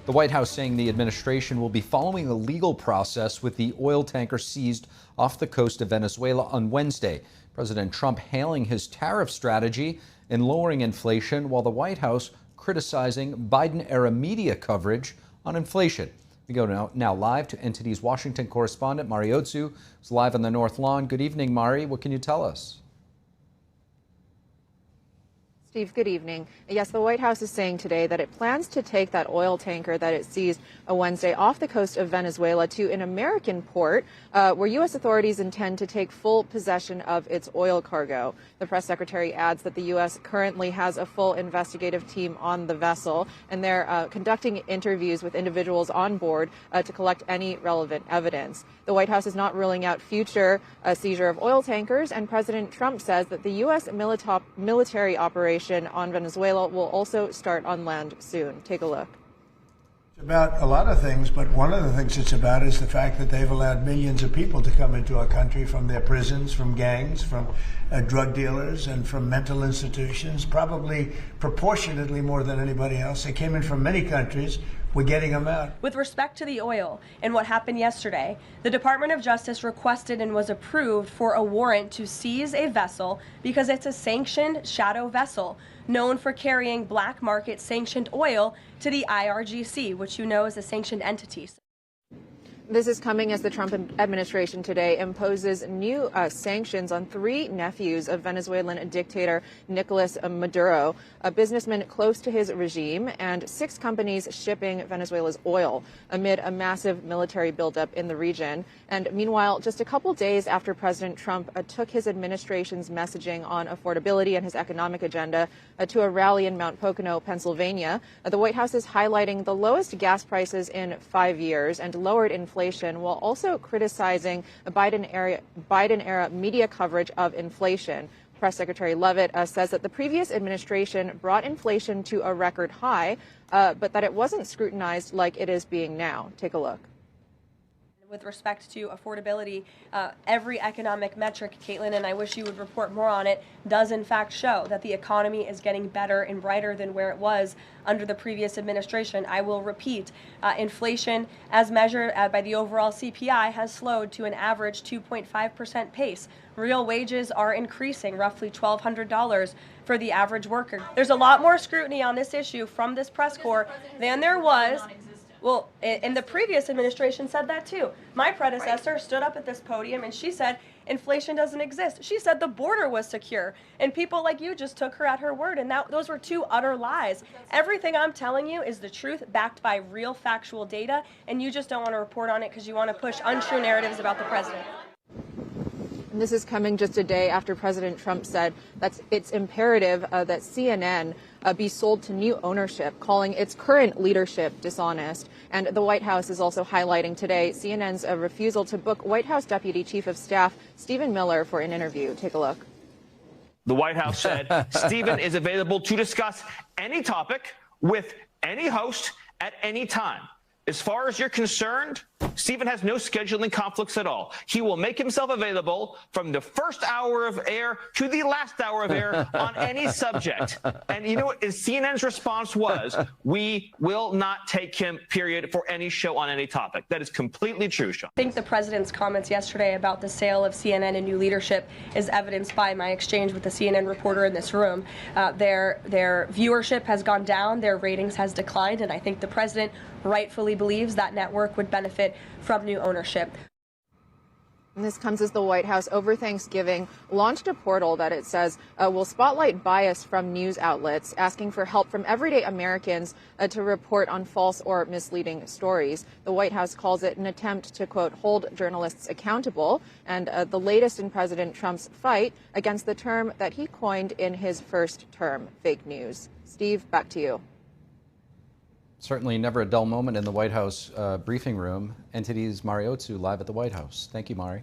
The White House saying the administration will be following a legal process with the oil tanker seized off the coast of Venezuela on Wednesday. President Trump hailing his tariff strategy in lowering inflation, while the White House criticizing Biden-era media coverage on inflation. We go now live to NTD's Washington correspondent, Mari Otsu, who's live on the North Lawn. Good evening, Mari. What can you tell us? Steve, good evening. Yes, the White House is saying today that it plans to take that oil tanker that it seized on Wednesday off the coast of Venezuela to an American port where U.S. authorities intend to take full possession of its oil cargo. The press secretary adds that the U.S. currently has a full investigative team on the vessel, and they're conducting interviews with individuals on board to collect any relevant evidence. The White House is not ruling out future seizure of oil tankers, and President Trump says that the U.S. military operation on Venezuela will also start on land soon. Take a look. It's about a lot of things, but one of the things it's about is the fact that they've allowed millions of people to come into our country from their prisons, from gangs, from drug dealers, and from mental institutions, probably proportionately more than anybody else. They came in from many countries. We're getting them out. With respect to the oil and what happened yesterday, the Department of Justice requested and was approved for a warrant to seize a vessel because it's a sanctioned shadow vessel known for carrying black market sanctioned oil to the IRGC, which you know is a sanctioned entity. This is coming as the Trump administration today imposes new sanctions on 3 nephews of Venezuelan dictator Nicolas Maduro, a businessman close to his regime, and 6 companies shipping Venezuela's oil amid a massive military buildup in the region. And meanwhile, just a couple days after President Trump took his administration's messaging on affordability and his economic agenda to a rally in Mount Pocono, Pennsylvania, the White House is highlighting the lowest gas prices in 5 years and lowered inflation, while also criticizing Biden-era media coverage of inflation. Press Secretary Leavitt says that the previous administration brought inflation to a record high, but that it wasn't scrutinized like it is being now. Take a look. With respect to affordability, every economic metric, Caitlin, and I wish you would report more on it, does in fact show that the economy is getting better and brighter than where it was under the previous administration. I will repeat, inflation as measured by the overall CPI has slowed to an average 2.5% pace. Real wages are increasing, roughly $1,200 for the average worker. There's a lot more scrutiny on this issue from this press corps than there was. Well, and the previous administration said that too. My predecessor stood up at this podium and she said inflation doesn't exist. She said the border was secure, and people like you just took her at her word, and those were 2 utter lies. Everything I'm telling you is the truth, backed by real factual data, and you just don't want to report on it because you want to push untrue narratives about the president. And this is coming just a day after President Trump said that it's imperative that CNN be sold to new ownership, calling its current leadership dishonest. And the White House is also highlighting today CNN's refusal to book White House Deputy Chief of Staff Stephen Miller for an interview. Take a look. The White House said Stephen is available to discuss any topic with any host at any time. As far as you're concerned, Stephen has no scheduling conflicts at all. He will make himself available from the first hour of air to the last hour of air on any subject. And you know what CNN's response was? We will not take him, period, for any show on any topic. That is completely true, Sean. I think the president's comments yesterday about the sale of CNN and new leadership is evidenced by my exchange with the CNN reporter in this room. Their viewership has gone down, their ratings has declined, and I think the president rightfully believes that network would benefit from new ownership. And this comes as the White House over Thanksgiving launched a portal that it says will spotlight bias from news outlets, asking for help from everyday Americans to report on false or misleading stories. The White House calls it an attempt to, quote, hold journalists accountable, and the latest in President Trump's fight against the term that he coined in his first term, fake news. Steve, back to you. Certainly never a dull moment in the White House briefing room. NTD's Mari Otsu live at the White House. Thank you, Mari.